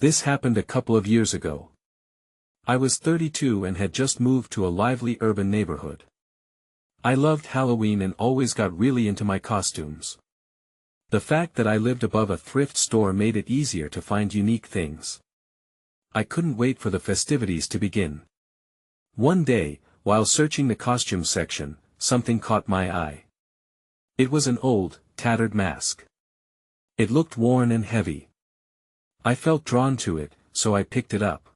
This happened a couple of years ago. I was 32 and had just moved to a lively urban neighborhood. I loved Halloween and always got really into my costumes. The fact that I lived above a thrift store made it easier to find unique things. I couldn't wait for the festivities to begin. One day, while searching the costume section, something caught my eye. It was an old, tattered mask. It looked worn and heavy. I felt drawn to it, so I picked it up.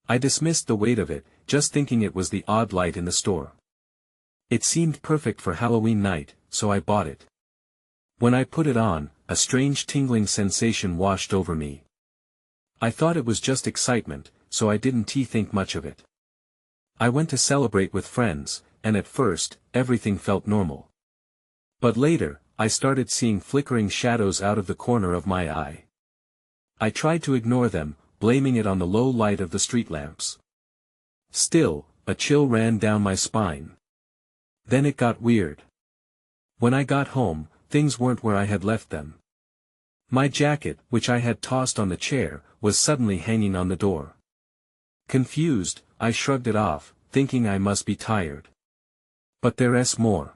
I dismissed the weight of it, just thinking it was the odd light in the store. It seemed perfect for Halloween night, so I bought it. When I put it on, a strange tingling sensation washed over me. I thought it was just excitement, so I didn't think much of it. I went to celebrate with friends, and at first, everything felt normal. But later, I started seeing flickering shadows out of the corner of my eye. I tried to ignore them, blaming it on the low light of the street lamps. Still, a chill ran down my spine. Then it got weird. When I got home, things weren't where I had left them. My jacket, which I had tossed on the chair, was suddenly hanging on the door. Confused, I shrugged it off, thinking I must be tired. But there's more.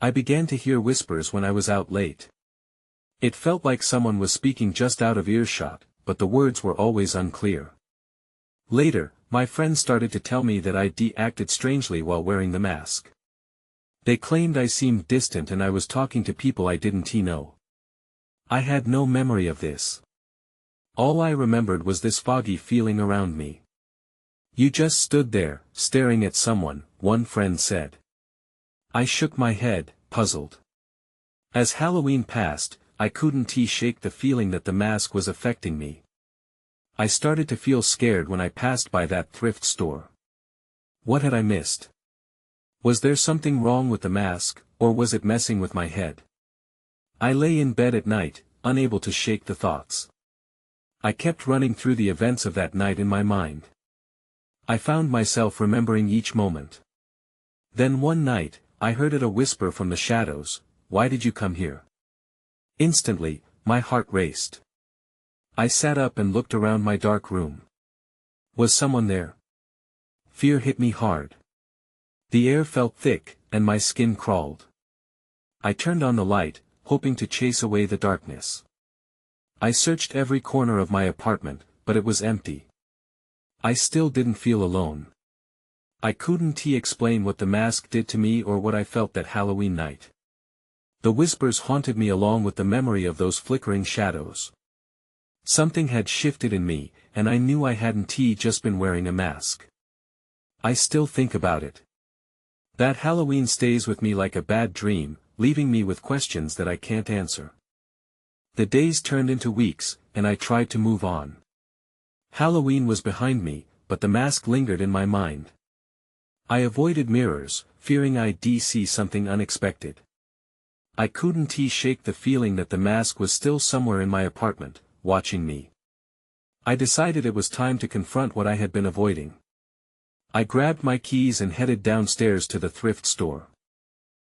I began to hear whispers when I was out late. It felt like someone was speaking just out of earshot, but the words were always unclear. Later, my friends started to tell me that I acted strangely while wearing the mask. They claimed I seemed distant and I was talking to people I didn't know. I had no memory of this. All I remembered was this foggy feeling around me. You just stood there, staring at someone, one friend said. I shook my head, puzzled. As Halloween passed, I couldn't shake the feeling that the mask was affecting me. I started to feel scared when I passed by that thrift store. What had I missed? Was there something wrong with the mask, or was it messing with my head? I lay in bed at night, unable to shake the thoughts. I kept running through the events of that night in my mind. I found myself remembering each moment. Then one night, I heard it a whisper from the shadows, "Why did you come here?" Instantly, my heart raced. I sat up and looked around my dark room. Was someone there? Fear hit me hard. The air felt thick, and my skin crawled. I turned on the light, hoping to chase away the darkness. I searched every corner of my apartment, but it was empty. I still didn't feel alone. I couldn't explain what the mask did to me or what I felt that Halloween night. The whispers haunted me along with the memory of those flickering shadows. Something had shifted in me, and I knew I hadn't just been wearing a mask. I still think about it. That Halloween stays with me like a bad dream, leaving me with questions that I can't answer. The days turned into weeks, and I tried to move on. Halloween was behind me, but the mask lingered in my mind. I avoided mirrors, fearing I'd see something unexpected. I couldn't shake the feeling that the mask was still somewhere in my apartment, watching me. I decided it was time to confront what I had been avoiding. I grabbed my keys and headed downstairs to the thrift store.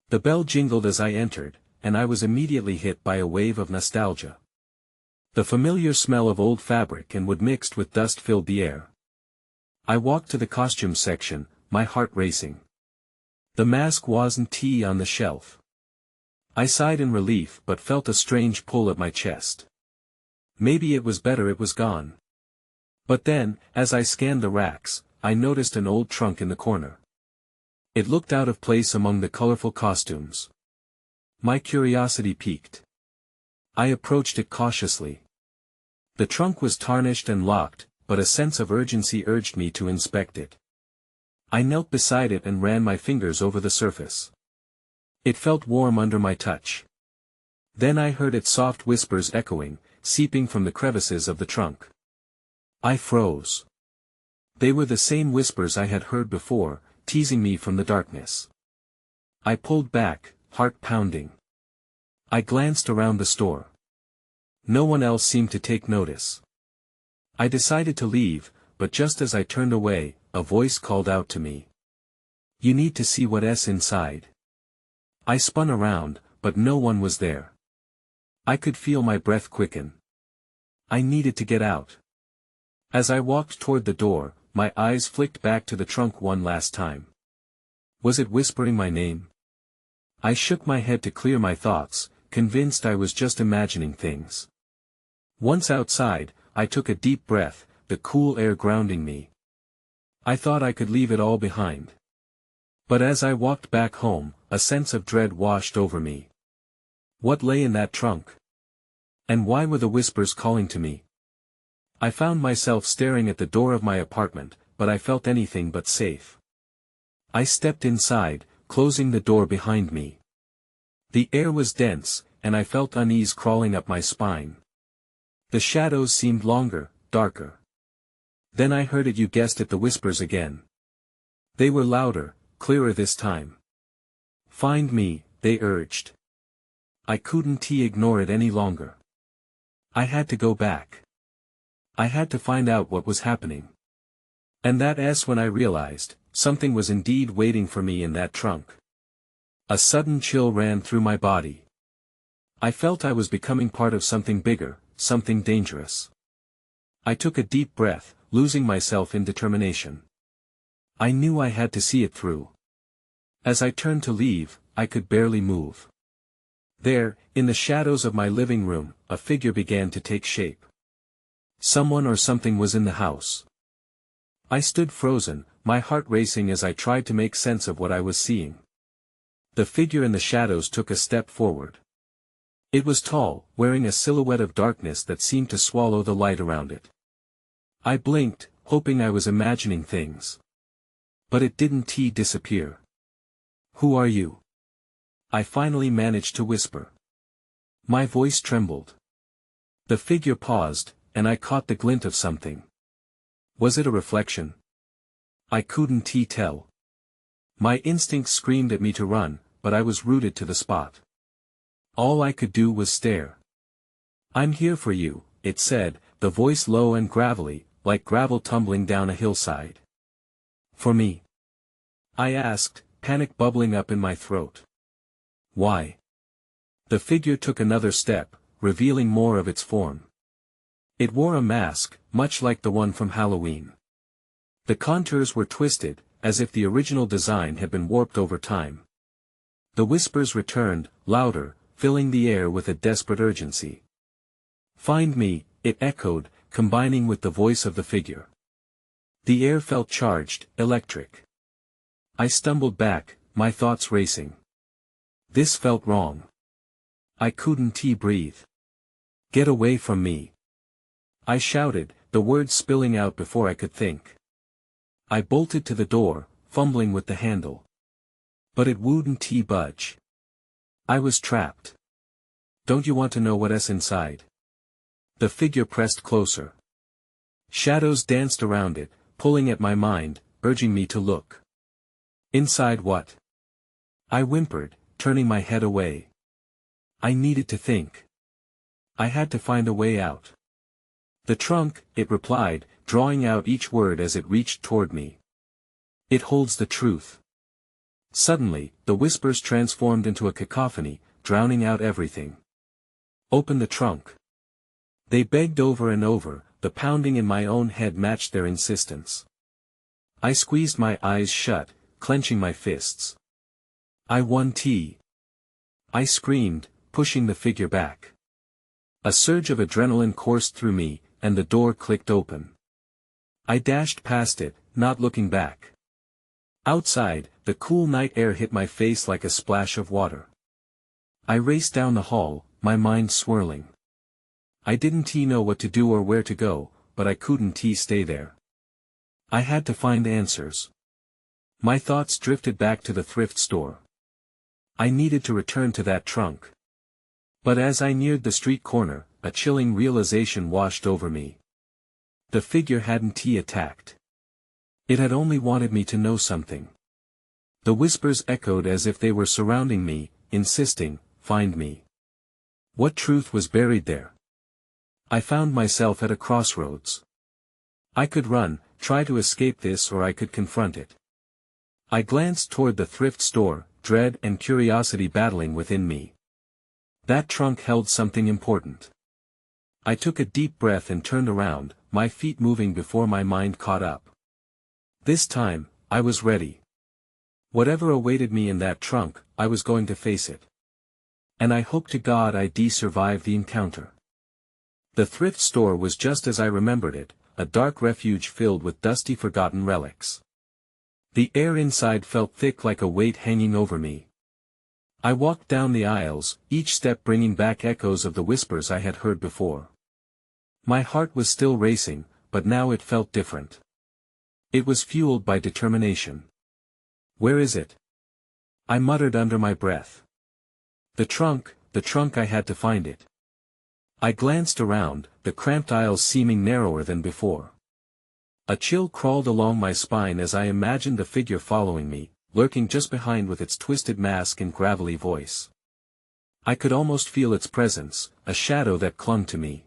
The bell jingled as I entered, and I was immediately hit by a wave of nostalgia. The familiar smell of old fabric and wood mixed with dust filled the air. I walked to the costume section, my heart racing. The mask wasn't on the shelf. I sighed in relief but felt a strange pull at my chest. Maybe it was better it was gone. But then, as I scanned the racks, I noticed an old trunk in the corner. It looked out of place among the colorful costumes. My curiosity piqued. I approached it cautiously. The trunk was tarnished and locked, but a sense of urgency urged me to inspect it. I knelt beside it and ran my fingers over the surface. It felt warm under my touch. Then I heard its soft whispers echoing, seeping from the crevices of the trunk. I froze. They were the same whispers I had heard before, teasing me from the darkness. I pulled back, heart pounding. I glanced around the store. No one else seemed to take notice. I decided to leave, but just as I turned away, a voice called out to me. You need to see what's inside. I spun around, but no one was there. I could feel my breath quicken. I needed to get out. As I walked toward the door, my eyes flicked back to the trunk one last time. Was it whispering my name? I shook my head to clear my thoughts, convinced I was just imagining things. Once outside, I took a deep breath, the cool air grounding me. I thought I could leave it all behind. But as I walked back home, a sense of dread washed over me. What lay in that trunk? And why were the whispers calling to me? I found myself staring at the door of my apartment, but I felt anything but safe. I stepped inside, closing the door behind me. The air was dense, and I felt unease crawling up my spine. The shadows seemed longer, darker. Then I heard it, you guessed it, the whispers again. They were louder, clearer this time. Find me, they urged. I couldn't ignore it any longer. I had to go back. I had to find out what was happening. And that's when I realized, something was indeed waiting for me in that trunk. A sudden chill ran through my body. I felt I was becoming part of something bigger, something dangerous. I took a deep breath, losing myself in determination. I knew I had to see it through. As I turned to leave, I could barely move. There, in the shadows of my living room, a figure began to take shape. Someone or something was in the house. I stood frozen, my heart racing as I tried to make sense of what I was seeing. The figure in the shadows took a step forward. It was tall, wearing a silhouette of darkness that seemed to swallow the light around it. I blinked, hoping I was imagining things. But it didn't disappear. Who are you? I finally managed to whisper. My voice trembled. The figure paused, and I caught the glint of something. Was it a reflection? I couldn't tell. My instincts screamed at me to run, but I was rooted to the spot. All I could do was stare. I'm here for you, it said, the voice low and gravelly, like gravel tumbling down a hillside. For me? I asked, panic bubbling up in my throat. Why? The figure took another step, revealing more of its form. It wore a mask, much like the one from Halloween. The contours were twisted, as if the original design had been warped over time. The whispers returned, louder, filling the air with a desperate urgency. Find me, it echoed, combining with the voice of the figure. The air felt charged, electric. I stumbled back, my thoughts racing. This felt wrong. I couldn't breathe. Get away from me. I shouted, the words spilling out before I could think. I bolted to the door, fumbling with the handle. But it wouldn't budge. I was trapped. Don't you want to know what's inside? The figure pressed closer. Shadows danced around it, pulling at my mind, urging me to look. Inside what? I whimpered, turning my head away. I needed to think. I had to find a way out. The trunk, it replied, drawing out each word as it reached toward me. It holds the truth. Suddenly, the whispers transformed into a cacophony, drowning out everything. Open the trunk. They begged over and over, the pounding in my own head matched their insistence. I squeezed my eyes shut, clenching my fists. I want tea. I screamed, pushing the figure back. A surge of adrenaline coursed through me, and the door clicked open. I dashed past it, not looking back. Outside, the cool night air hit my face like a splash of water. I raced down the hall, my mind swirling. I didn't know what to do or where to go, but I couldn't stay there. I had to find answers. My thoughts drifted back to the thrift store. I needed to return to that trunk. But as I neared the street corner, a chilling realization washed over me. The figure hadn't attacked. It had only wanted me to know something. The whispers echoed as if they were surrounding me, insisting, find me. What truth was buried there? I found myself at a crossroads. I could run, try to escape this, or I could confront it. I glanced toward the thrift store, dread and curiosity battling within me. That trunk held something important. I took a deep breath and turned around, my feet moving before my mind caught up. This time, I was ready. Whatever awaited me in that trunk, I was going to face it. And I hope to God I'd survive the encounter. The thrift store was just as I remembered it, a dark refuge filled with dusty forgotten relics. The air inside felt thick like a weight hanging over me. I walked down the aisles, each step bringing back echoes of the whispers I had heard before. My heart was still racing, but now it felt different. It was fueled by determination. "Where is it?" I muttered under my breath. The trunk, I had to find it. I glanced around, the cramped aisles seeming narrower than before. A chill crawled along my spine as I imagined the figure following me, lurking just behind with its twisted mask and gravelly voice. I could almost feel its presence, a shadow that clung to me.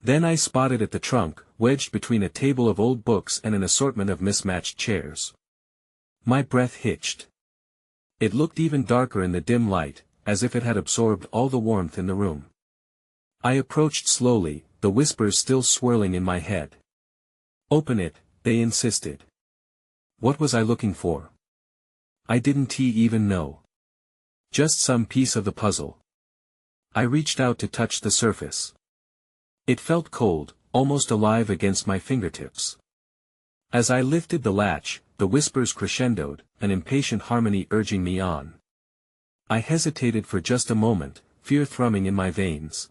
Then I spotted it, the trunk, wedged between a table of old books and an assortment of mismatched chairs. My breath hitched. It looked even darker in the dim light, as if it had absorbed all the warmth in the room. I approached slowly, the whispers still swirling in my head. "Open it," they insisted. What was I looking for? I didn't even know. Just some piece of the puzzle. I reached out to touch the surface. It felt cold, almost alive against my fingertips. As I lifted the latch, the whispers crescendoed, an impatient harmony urging me on. I hesitated for just a moment, fear thrumming in my veins.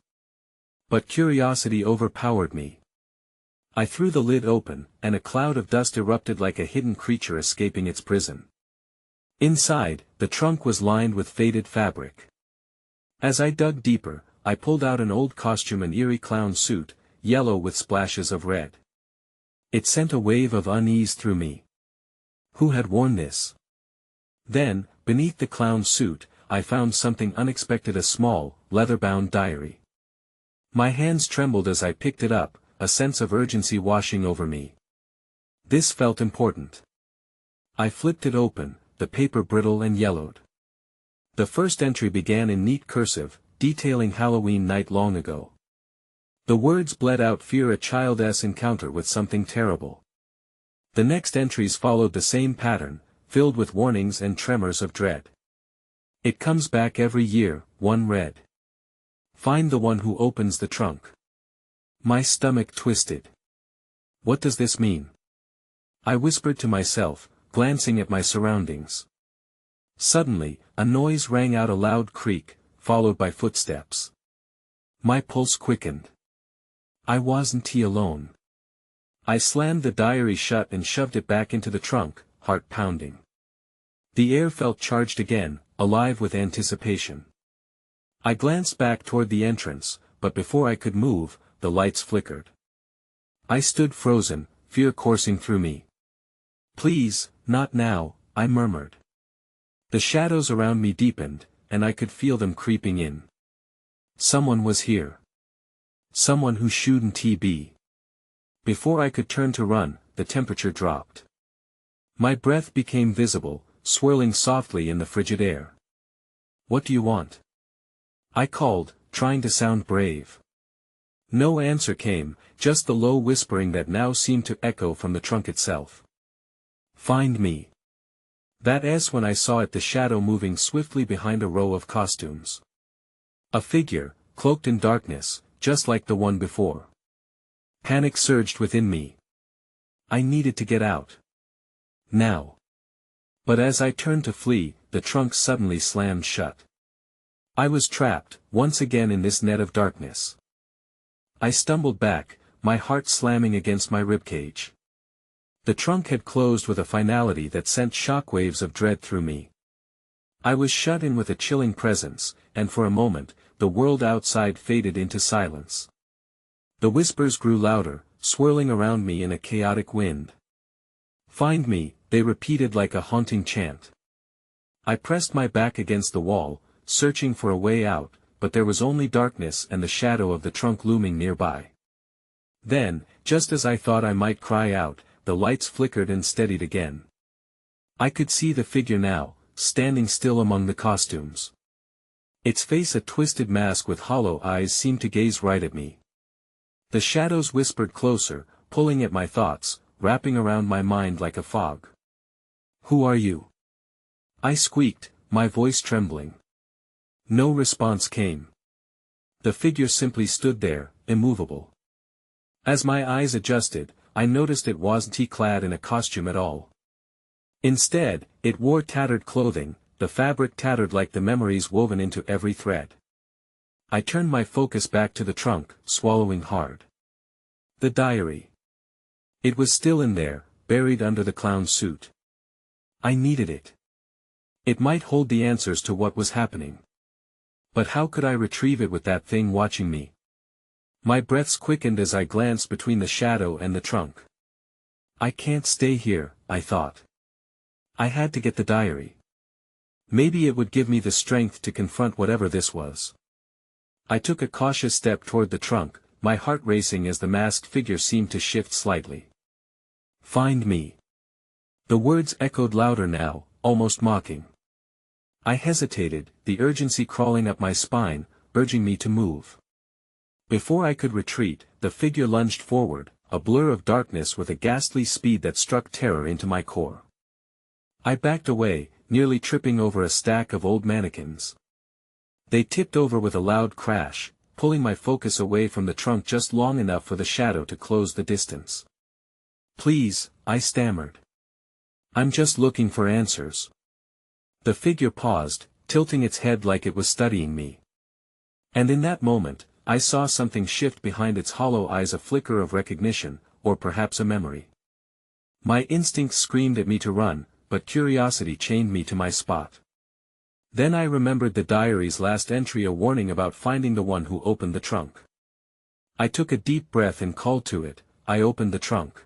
But curiosity overpowered me. I threw the lid open, and a cloud of dust erupted like a hidden creature escaping its prison. Inside, the trunk was lined with faded fabric. As I dug deeper, I pulled out an old costume, an eerie clown suit, yellow with splashes of red. It sent a wave of unease through me. Who had worn this? Then, beneath the clown suit, I found something unexpected, a small, leather-bound diary. My hands trembled as I picked it up, a sense of urgency washing over me. This felt important. I flipped it open, the paper brittle and yellowed. The first entry began in neat cursive, detailing Halloween night long ago. The words bled out, fear a child's encounter with something terrible. The next entries followed the same pattern, filled with warnings and tremors of dread. It comes back every year, one read. Find the one who opens the trunk. My stomach twisted. What does this mean? I whispered to myself, glancing at my surroundings. Suddenly, a noise rang out, a loud creak, followed by footsteps. My pulse quickened. I wasn't alone. I slammed the diary shut and shoved it back into the trunk, heart pounding. The air felt charged again, alive with anticipation. I glanced back toward the entrance, but before I could move, the lights flickered. I stood frozen, fear coursing through me. "Please, not now," I murmured. The shadows around me deepened, and I could feel them creeping in. Someone was here. Someone who shouldn't be. Before I could turn to run, the temperature dropped. My breath became visible, swirling softly in the frigid air. "What do you want?" I called, trying to sound brave. No answer came, just the low whispering that now seemed to echo from the trunk itself. "Find me." That was when I saw it, the shadow moving swiftly behind a row of costumes. A figure, cloaked in darkness, just like the one before. Panic surged within me. I needed to get out. Now. But as I turned to flee, the trunk suddenly slammed shut. I was trapped, once again in this net of darkness. I stumbled back, my heart slamming against my ribcage. The trunk had closed with a finality that sent shockwaves of dread through me. I was shut in with a chilling presence, and for a moment, the world outside faded into silence. The whispers grew louder, swirling around me in a chaotic wind. "Find me," they repeated like a haunting chant. I pressed my back against the wall, searching for a way out, but there was only darkness and the shadow of the trunk looming nearby. Then, just as I thought I might cry out, the lights flickered and steadied again. I could see the figure now, standing still among the costumes. Its face, a twisted mask with hollow eyes, seemed to gaze right at me. The shadows whispered closer, pulling at my thoughts, wrapping around my mind like a fog. "Who are you?" I squeaked, my voice trembling. No response came. The figure simply stood there, immovable. As my eyes adjusted, I noticed it wasn't clad in a costume at all. Instead, it wore tattered clothing, the fabric tattered like the memories woven into every thread. I turned my focus back to the trunk, swallowing hard. The diary. It was still in there, buried under the clown's suit. I needed it. It might hold the answers to what was happening. But how could I retrieve it with that thing watching me? My breaths quickened as I glanced between the shadow and the trunk. I can't stay here, I thought. I had to get the diary. Maybe it would give me the strength to confront whatever this was. I took a cautious step toward the trunk, my heart racing as the masked figure seemed to shift slightly. "Find me." The words echoed louder now, almost mocking. I hesitated, the urgency crawling up my spine, urging me to move. Before I could retreat, the figure lunged forward, a blur of darkness with a ghastly speed that struck terror into my core. I backed away, nearly tripping over a stack of old mannequins. They tipped over with a loud crash, pulling my focus away from the trunk just long enough for the shadow to close the distance. "Please," I stammered. "I'm just looking for answers." The figure paused, tilting its head like it was studying me. And in that moment, I saw something shift behind its hollow eyes, a flicker of recognition, or perhaps a memory. My instincts screamed at me to run, but curiosity chained me to my spot. Then I remembered the diary's last entry, a warning about finding the one who opened the trunk. I took a deep breath and called to it. I opened the trunk.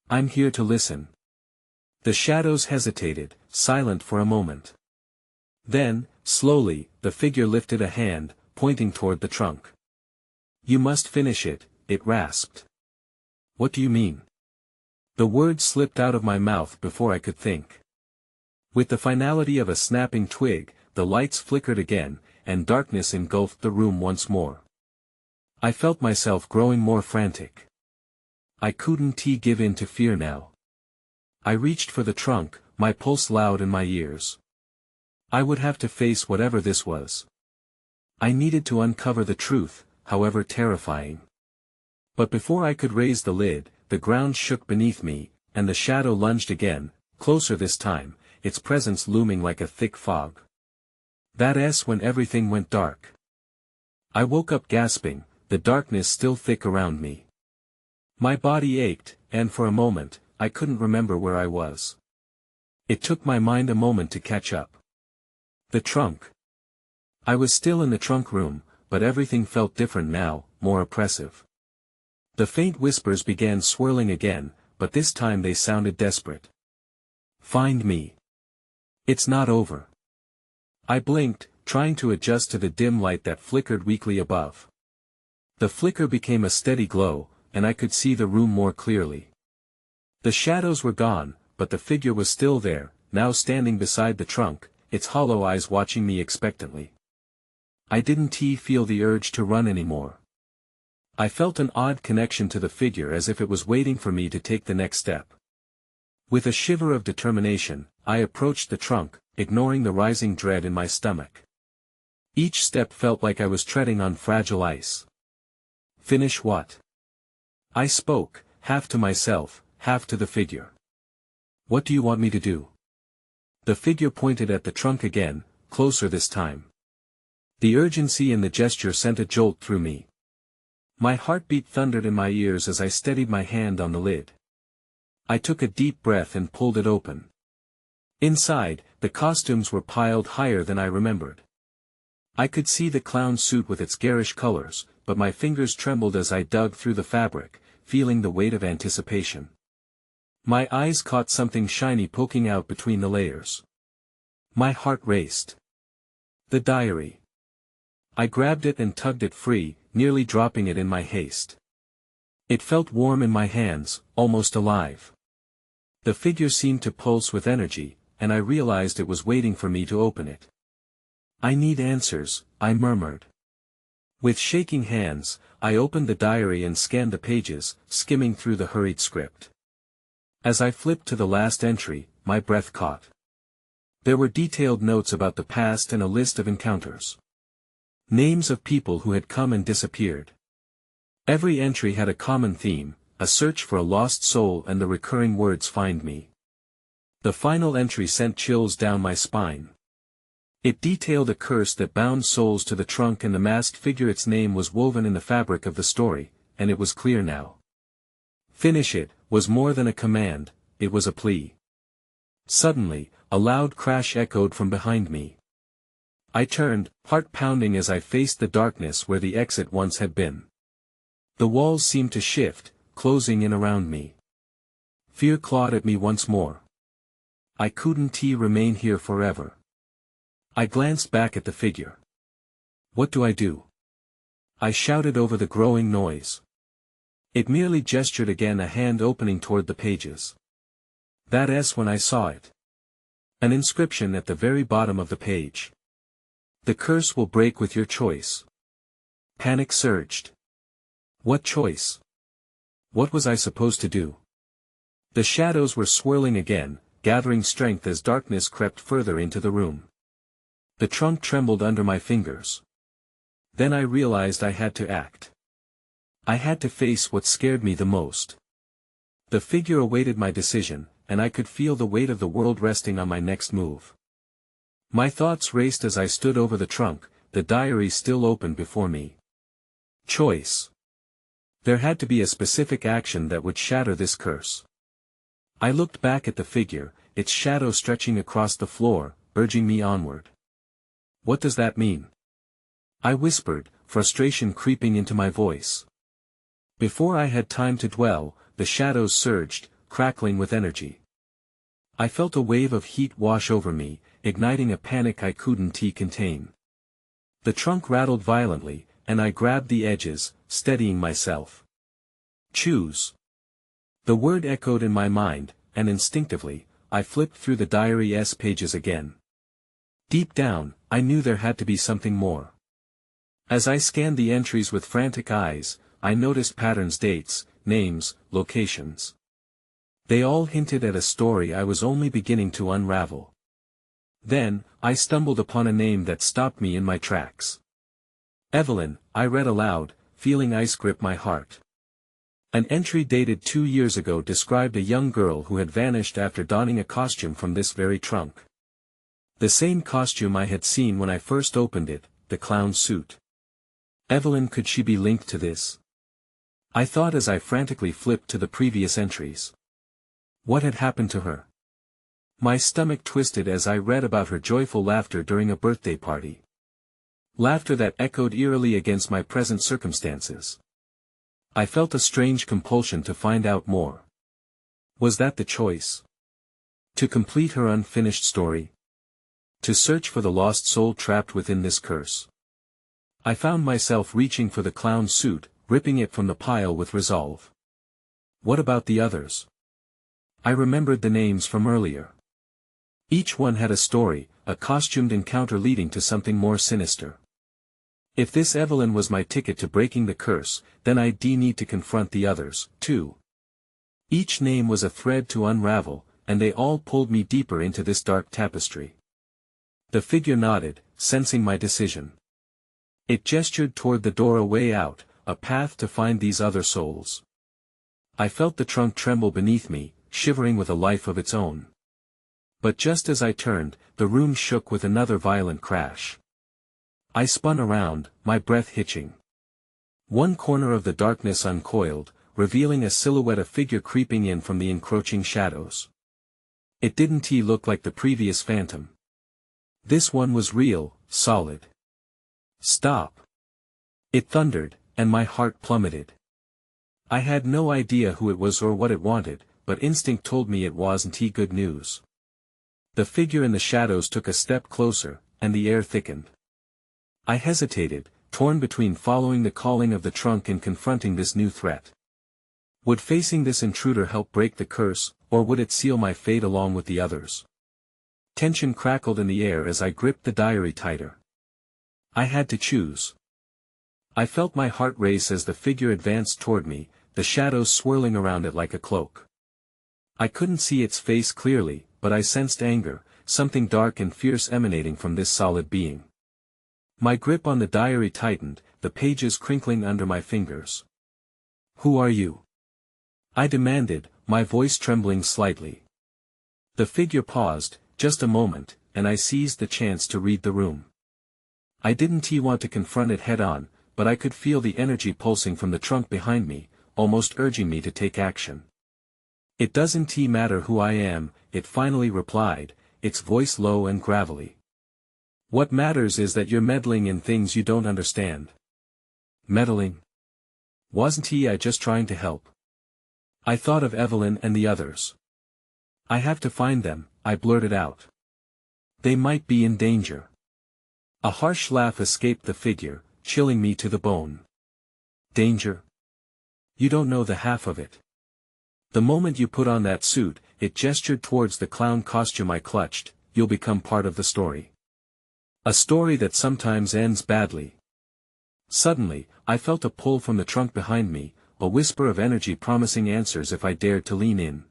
"I'm here to listen." The shadows hesitated, silent for a moment. Then, slowly, the figure lifted a hand, pointing toward the trunk. "You must finish it," it rasped. "What do you mean?" The words slipped out of my mouth before I could think. With the finality of a snapping twig, the lights flickered again, and darkness engulfed the room once more. I felt myself growing more frantic. I couldn't give in to fear now. I reached for the trunk, my pulse loud in my ears. I would have to face whatever this was. I needed to uncover the truth, however terrifying. But before I could raise the lid, the ground shook beneath me, and the shadow lunged again, closer this time, its presence looming like a thick fog. That's when everything went dark. I woke up gasping, the darkness still thick around me. My body ached, and for a moment, I couldn't remember where I was. It took my mind a moment to catch up. The trunk. I was still in the trunk room, but everything felt different now, more oppressive. The faint whispers began swirling again, but this time they sounded desperate. "Find me. It's not over." I blinked, trying to adjust to the dim light that flickered weakly above. The flicker became a steady glow, and I could see the room more clearly. The shadows were gone, but the figure was still there, now standing beside the trunk, its hollow eyes watching me expectantly. I didn't feel the urge to run anymore. I felt an odd connection to the figure, as if it was waiting for me to take the next step. With a shiver of determination, I approached the trunk, ignoring the rising dread in my stomach. Each step felt like I was treading on fragile ice. "Finish what?" I spoke, half to myself, half to the figure. "What do you want me to do?" The figure pointed at the trunk again, closer this time. The urgency in the gesture sent a jolt through me. My heartbeat thundered in my ears as I steadied my hand on the lid. I took a deep breath and pulled it open. Inside, the costumes were piled higher than I remembered. I could see the clown suit with its garish colors, but my fingers trembled as I dug through the fabric, feeling the weight of anticipation. My eyes caught something shiny poking out between the layers. My heart raced. The diary. I grabbed it and tugged it free, nearly dropping it in my haste. It felt warm in my hands, almost alive. The figure seemed to pulse with energy, and I realized it was waiting for me to open it. "I need answers," I murmured. With shaking hands, I opened the diary and scanned the pages, skimming through the hurried script. As I flipped to the last entry, my breath caught. There were detailed notes about the past and a list of encounters. Names of people who had come and disappeared. Every entry had a common theme, a search for a lost soul and the recurring words "find me." The final entry sent chills down my spine. It detailed a curse that bound souls to the trunk, and the masked figure. Its name was woven in the fabric of the story, and it was clear now. "Finish it," was more than a command, it was a plea. Suddenly, a loud crash echoed from behind me. I turned, heart pounding as I faced the darkness where the exit once had been. The walls seemed to shift, closing in around me. Fear clawed at me once more. I couldn't remain here forever. I glanced back at the figure. What do I do? I shouted over the growing noise. It merely gestured again, a hand opening toward the pages. That S when I saw it. An inscription at the very bottom of the page. "The curse will break with your choice." Panic surged. What choice? What was I supposed to do? The shadows were swirling again, gathering strength as darkness crept further into the room. The trunk trembled under my fingers. Then I realized I had to act. I had to face what scared me the most. The figure awaited my decision, and I could feel the weight of the world resting on my next move. My thoughts raced as I stood over the trunk, the diary still open before me. Choice. There had to be a specific action that would shatter this curse. I looked back at the figure, its shadow stretching across the floor, urging me onward. What does that mean? I whispered, frustration creeping into my voice. Before I had time to dwell, the shadows surged, crackling with energy. I felt a wave of heat wash over me, igniting a panic I couldn't contain. The trunk rattled violently, and I grabbed the edges, steadying myself. Choose. The word echoed in my mind, and instinctively, I flipped through the diary's pages again. Deep down, I knew there had to be something more. As I scanned the entries with frantic eyes, I noticed patterns, dates, names, locations. They all hinted at a story I was only beginning to unravel. Then, I stumbled upon a name that stopped me in my tracks. Evelyn, I read aloud, feeling ice grip my heart. An entry dated 2 years ago described a young girl who had vanished after donning a costume from this very trunk. The same costume I had seen when I first opened it, the clown suit. Evelyn, could she be linked to this? I thought as I frantically flipped to the previous entries. What had happened to her? My stomach twisted as I read about her joyful laughter during a birthday party. Laughter that echoed eerily against my present circumstances. I felt a strange compulsion to find out more. Was that the choice? To complete her unfinished story? To search for the lost soul trapped within this curse? I found myself reaching for the clown suit, ripping it from the pile with resolve. What about the others? I remembered the names from earlier. Each one had a story, a costumed encounter leading to something more sinister. If this Evelyn was my ticket to breaking the curse, then I'd need to confront the others, too. Each name was a thread to unravel, and they all pulled me deeper into this dark tapestry. The figure nodded, sensing my decision. It gestured toward the door, a way out, a path to find these other souls. I felt the trunk tremble beneath me, shivering with a life of its own. But just as I turned, the room shook with another violent crash. I spun around, my breath hitching. One corner of the darkness uncoiled, revealing a silhouette, a figure creeping in from the encroaching shadows. It didn't look like the previous phantom. This one was real, solid. Stop! It thundered, and my heart plummeted. I had no idea who it was or what it wanted, but instinct told me it wasn't good news. The figure in the shadows took a step closer, and the air thickened. I hesitated, torn between following the calling of the trunk and confronting this new threat. Would facing this intruder help break the curse, or would it seal my fate along with the others? Tension crackled in the air as I gripped the diary tighter. I had to choose. I felt my heart race as the figure advanced toward me, the shadows swirling around it like a cloak. I couldn't see its face clearly, but I sensed anger, something dark and fierce emanating from this solid being. My grip on the diary tightened, the pages crinkling under my fingers. "Who are you?" I demanded, my voice trembling slightly. The figure paused, just a moment, and I seized the chance to read the room. I didn't want to confront it head-on, but I could feel the energy pulsing from the trunk behind me, almost urging me to take action. "It doesn't matter who I am," it finally replied, its voice low and gravelly. "What matters is that you're meddling in things you don't understand." Meddling? Wasn't I just trying to help? I thought of Evelyn and the others. "I have to find them," I blurted out. "They might be in danger." A harsh laugh escaped the figure, chilling me to the bone. "Danger? You don't know the half of it. The moment you put on that suit," it gestured towards the clown costume I clutched, "you'll become part of the story. A story that sometimes ends badly." Suddenly, I felt a pull from the trunk behind me, a whisper of energy promising answers if I dared to lean in.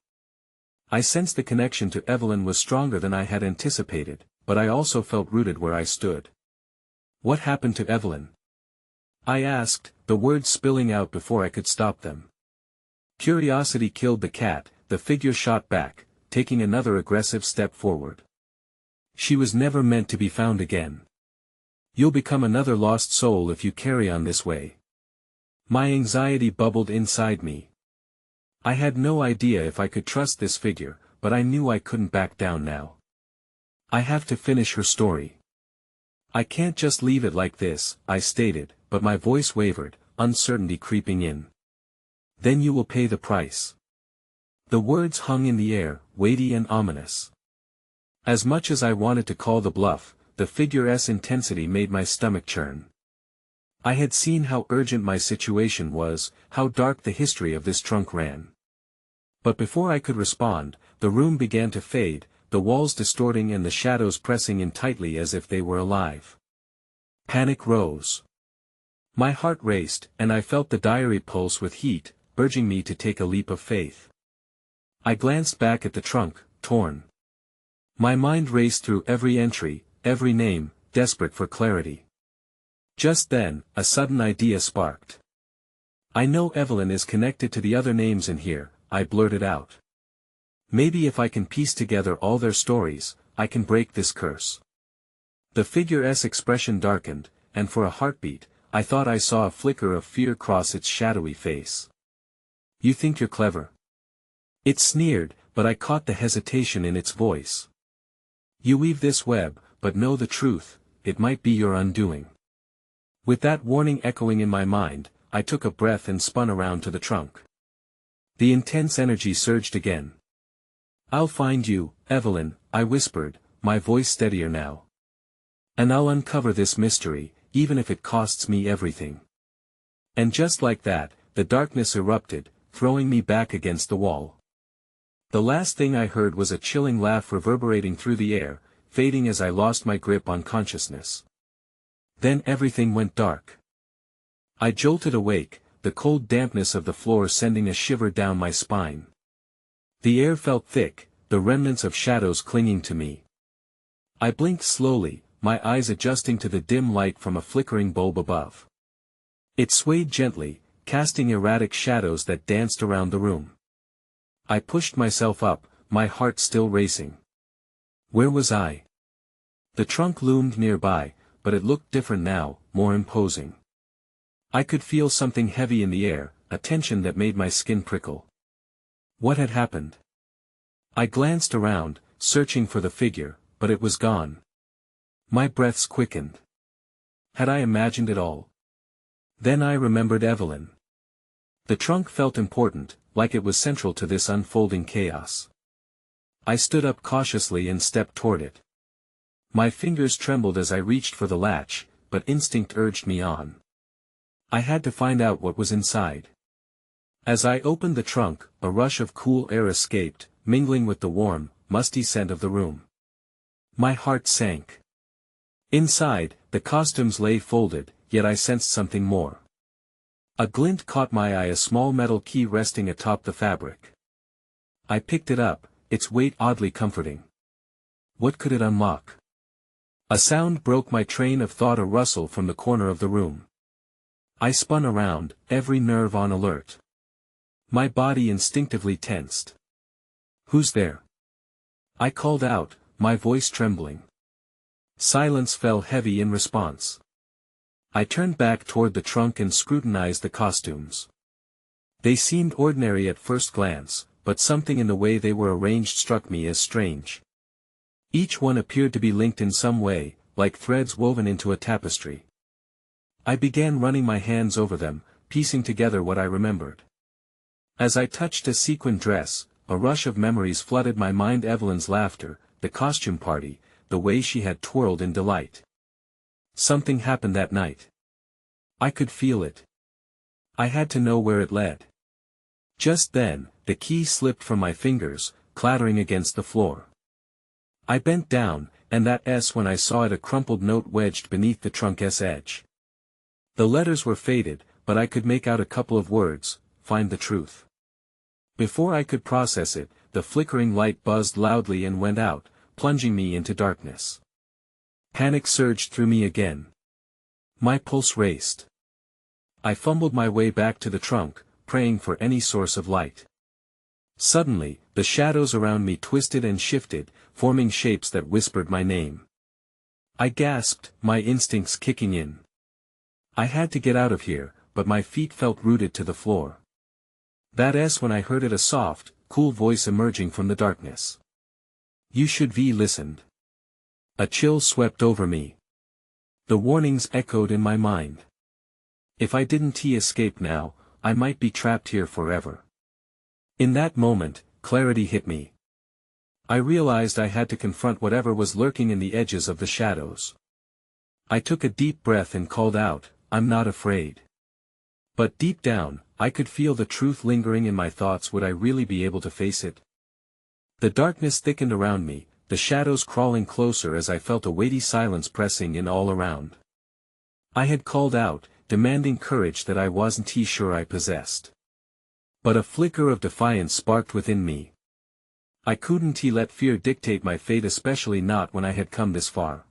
I sensed the connection to Evelyn was stronger than I had anticipated, but I also felt rooted where I stood. "What happened to Evelyn?" I asked, the words spilling out before I could stop them. "Curiosity killed the cat," the figure shot back, taking another aggressive step forward. "She was never meant to be found again. You'll become another lost soul if you carry on this way." My anxiety bubbled inside me. I had no idea if I could trust this figure, but I knew I couldn't back down now. "I have to finish her story. I can't just leave it like this," I stated, but my voice wavered, uncertainty creeping in. "Then you will pay the price." The words hung in the air, weighty and ominous. As much as I wanted to call the bluff, the figure's intensity made my stomach churn. I had seen how urgent my situation was, how dark the history of this trunk ran. But before I could respond, the room began to fade, the walls distorting and the shadows pressing in tightly as if they were alive. Panic rose. My heart raced, and I felt the diary pulse with heat, urging me to take a leap of faith. I glanced back at the trunk, torn. My mind raced through every entry, every name, desperate for clarity. Just then, a sudden idea sparked. "I know Evelyn is connected to the other names in here," I blurted out. "Maybe if I can piece together all their stories, I can break this curse." The figure's expression darkened, and for a heartbeat, I thought I saw a flicker of fear cross its shadowy face. "You think you're clever?" It sneered, but I caught the hesitation in its voice. "You weave this web, but know the truth, it might be your undoing." With that warning echoing in my mind, I took a breath and spun around to the trunk. The intense energy surged again. "I'll find you, Evelyn," I whispered, my voice steadier now. "And I'll uncover this mystery, even if it costs me everything." And just like that, the darkness erupted, throwing me back against the wall. The last thing I heard was a chilling laugh reverberating through the air, fading as I lost my grip on consciousness. Then everything went dark. I jolted awake, the cold dampness of the floor sending a shiver down my spine. The air felt thick, the remnants of shadows clinging to me. I blinked slowly, my eyes adjusting to the dim light from a flickering bulb above. It swayed gently, casting erratic shadows that danced around the room. I pushed myself up, my heart still racing. Where was I? The trunk loomed nearby, but it looked different now, more imposing. I could feel something heavy in the air, a tension that made my skin prickle. What had happened? I glanced around, searching for the figure, but it was gone. My breaths quickened. Had I imagined it all? Then I remembered Evelyn. The trunk felt important, like it was central to this unfolding chaos. I stood up cautiously and stepped toward it. My fingers trembled as I reached for the latch, but instinct urged me on. I had to find out what was inside. As I opened the trunk, a rush of cool air escaped, mingling with the warm, musty scent of the room. My heart sank. Inside, the costumes lay folded, yet I sensed something more. A glint caught my eye, a small metal key resting atop the fabric. I picked it up, its weight oddly comforting. What could it unlock? A sound broke my train of thought, a rustle from the corner of the room. I spun around, every nerve on alert. My body instinctively tensed. "Who's there?" I called out, my voice trembling. Silence fell heavy in response. I turned back toward the trunk and scrutinized the costumes. They seemed ordinary at first glance, but something in the way they were arranged struck me as strange. Each one appeared to be linked in some way, like threads woven into a tapestry. I began running my hands over them, piecing together what I remembered. As I touched a sequin dress, a rush of memories flooded my mind: Evelyn's laughter, the costume party, the way she had twirled in delight. Something happened that night. I could feel it. I had to know where it led. Just then, the key slipped from my fingers, clattering against the floor. I bent down, and that S when I saw it, a crumpled note wedged beneath the trunk's edge. The letters were faded, but I could make out a couple of words: "Find the truth." Before I could process it, the flickering light buzzed loudly and went out, plunging me into darkness. Panic surged through me again. My pulse raced. I fumbled my way back to the trunk, praying for any source of light. Suddenly, the shadows around me twisted and shifted, forming shapes that whispered my name. I gasped, my instincts kicking in. I had to get out of here, but my feet felt rooted to the floor. That S when I heard it, a soft, cool voice emerging from the darkness. "You should be listened." A chill swept over me. The warnings echoed in my mind. If I didn't escape now, I might be trapped here forever. In that moment, clarity hit me. I realized I had to confront whatever was lurking in the edges of the shadows. I took a deep breath and called out, "I'm not afraid." But deep down, I could feel the truth lingering in my thoughts. Would I really be able to face it? The darkness thickened around me, the shadows crawling closer as I felt a weighty silence pressing in all around. I had called out, demanding courage that I wasn't sure I possessed. But a flicker of defiance sparked within me. I couldn't let fear dictate my fate, especially not when I had come this far.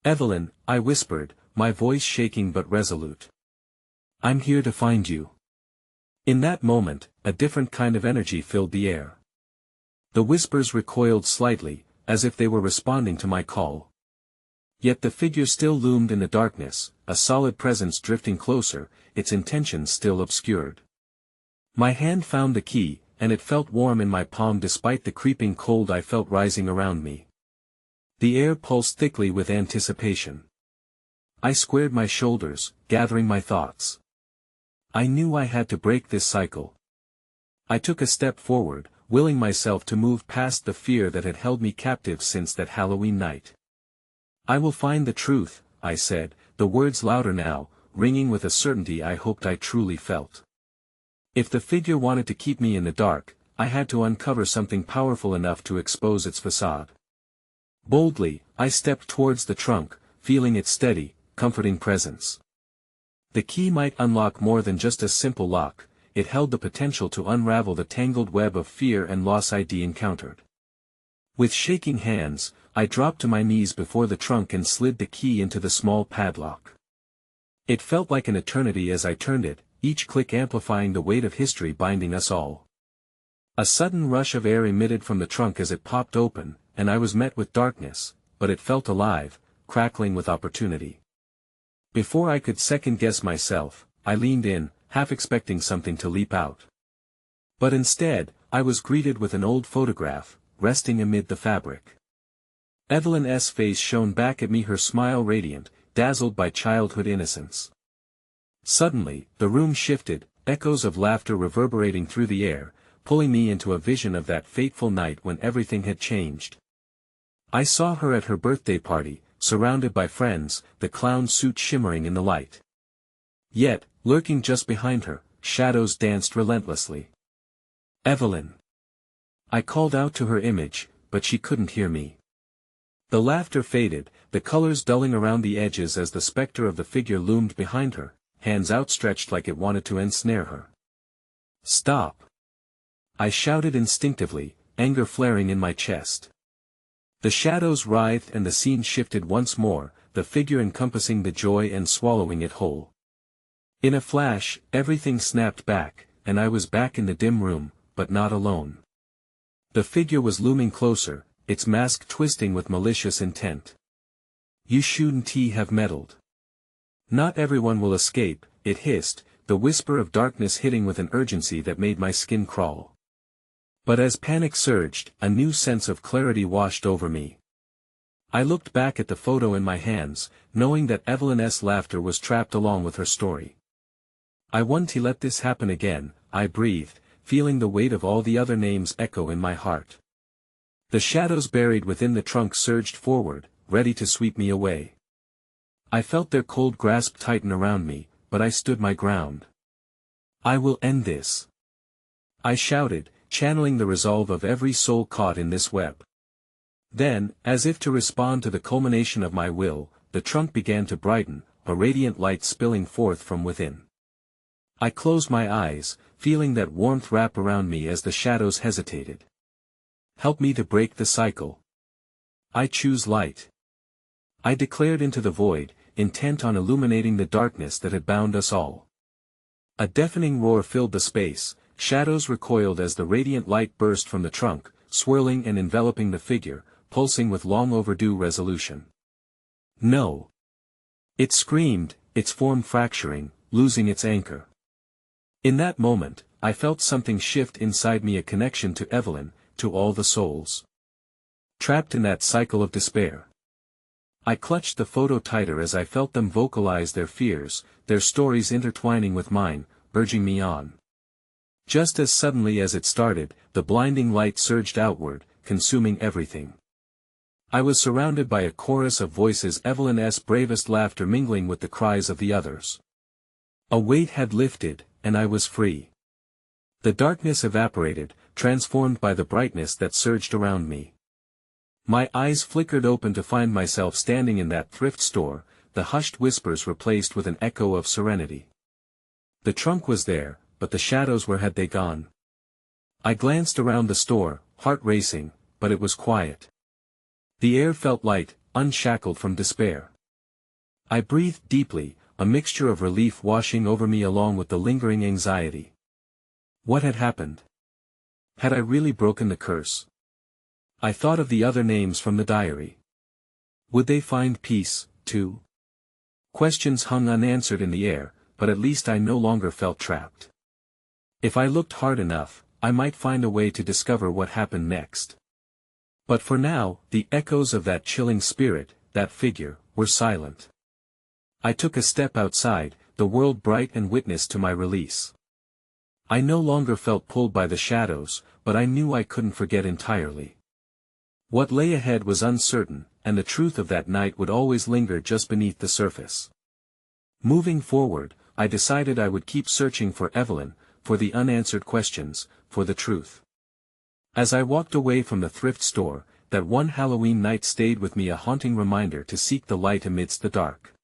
"Evelyn," I whispered, my voice shaking but resolute. "I'm here to find you." In that moment, a different kind of energy filled the air. The whispers recoiled slightly, as if they were responding to my call. Yet the figure still loomed in the darkness, a solid presence drifting closer, its intentions still obscured. My hand found the key, and it felt warm in my palm despite the creeping cold I felt rising around me. The air pulsed thickly with anticipation. I squared my shoulders, gathering my thoughts. I knew I had to break this cycle. I took a step forward, willing myself to move past the fear that had held me captive since that Halloween night. "I will find the truth," I said, the words louder now, ringing with a certainty I hoped I truly felt. If the figure wanted to keep me in the dark, I had to uncover something powerful enough to expose its facade. Boldly, I stepped towards the trunk, feeling its steady, comforting presence. The key might unlock more than just a simple lock, it held the potential to unravel the tangled web of fear and loss I'd encountered. With shaking hands, I dropped to my knees before the trunk and slid the key into the small padlock. It felt like an eternity as I turned it, each click amplifying the weight of history binding us all. A sudden rush of air emitted from the trunk as it popped open, and I was met with darkness, but it felt alive, crackling with opportunity. Before I could second-guess myself, I leaned in, half expecting something to leap out. But instead, I was greeted with an old photograph, resting amid the fabric. Evelyn's face shone back at me, her smile radiant, dazzled by childhood innocence. Suddenly, the room shifted, echoes of laughter reverberating through the air, pulling me into a vision of that fateful night when everything had changed. I saw her at her birthday party, surrounded by friends, the clown suit shimmering in the light. Yet, lurking just behind her, shadows danced relentlessly. "Evelyn!" I called out to her image, but she couldn't hear me. The laughter faded, the colors dulling around the edges as the specter of the figure loomed behind her, hands outstretched like it wanted to ensnare her. "Stop!" I shouted instinctively, anger flaring in my chest. The shadows writhed and the scene shifted once more, the figure encompassing the joy and swallowing it whole. In a flash, everything snapped back, and I was back in the dim room, but not alone. The figure was looming closer, its mask twisting with malicious intent. "You shouldn't have meddled. Not everyone will escape," it hissed, the whisper of darkness hitting with an urgency that made my skin crawl. But as panic surged, a new sense of clarity washed over me. I looked back at the photo in my hands, knowing that Evelyn's laughter was trapped along with her story. "I won't let this happen again," I breathed, feeling the weight of all the other names echo in my heart. The shadows buried within the trunk surged forward, ready to sweep me away. I felt their cold grasp tighten around me, but I stood my ground. "I will end this," I shouted, channeling the resolve of every soul caught in this web. Then, as if to respond to the culmination of my will, the trunk began to brighten, a radiant light spilling forth from within. I closed my eyes, feeling that warmth wrap around me as the shadows hesitated. "Help me to break the cycle. I choose light," I declared into the void, intent on illuminating the darkness that had bound us all. A deafening roar filled the space, shadows recoiled as the radiant light burst from the trunk, swirling and enveloping the figure, pulsing with long overdue resolution. "No!" It screamed, its form fracturing, losing its anchor. In that moment, I felt something shift inside me, a connection to Evelyn, to all the souls trapped in that cycle of despair. I clutched the photo tighter as I felt them vocalize their fears, their stories intertwining with mine, urging me on. Just as suddenly as it started, the blinding light surged outward, consuming everything. I was surrounded by a chorus of voices, Evelyn's bravest laughter mingling with the cries of the others. A weight had lifted, and I was free. The darkness evaporated, transformed by the brightness that surged around me. My eyes flickered open to find myself standing in that thrift store, the hushed whispers replaced with an echo of serenity. The trunk was there, but the shadows, where had they gone? I glanced around the store, heart racing, but it was quiet. The air felt light, unshackled from despair. I breathed deeply, a mixture of relief washing over me along with the lingering anxiety. What had happened? Had I really broken the curse? I thought of the other names from the diary. Would they find peace, too? Questions hung unanswered in the air, but at least I no longer felt trapped. If I looked hard enough, I might find a way to discover what happened next. But for now, the echoes of that chilling spirit, that figure, were silent. I took a step outside, the world bright and witness to my release. I no longer felt pulled by the shadows, but I knew I couldn't forget entirely. What lay ahead was uncertain, and the truth of that night would always linger just beneath the surface. Moving forward, I decided I would keep searching for Evelyn, for the unanswered questions, for the truth. As I walked away from the thrift store, that one Halloween night stayed with me, a haunting reminder to seek the light amidst the dark.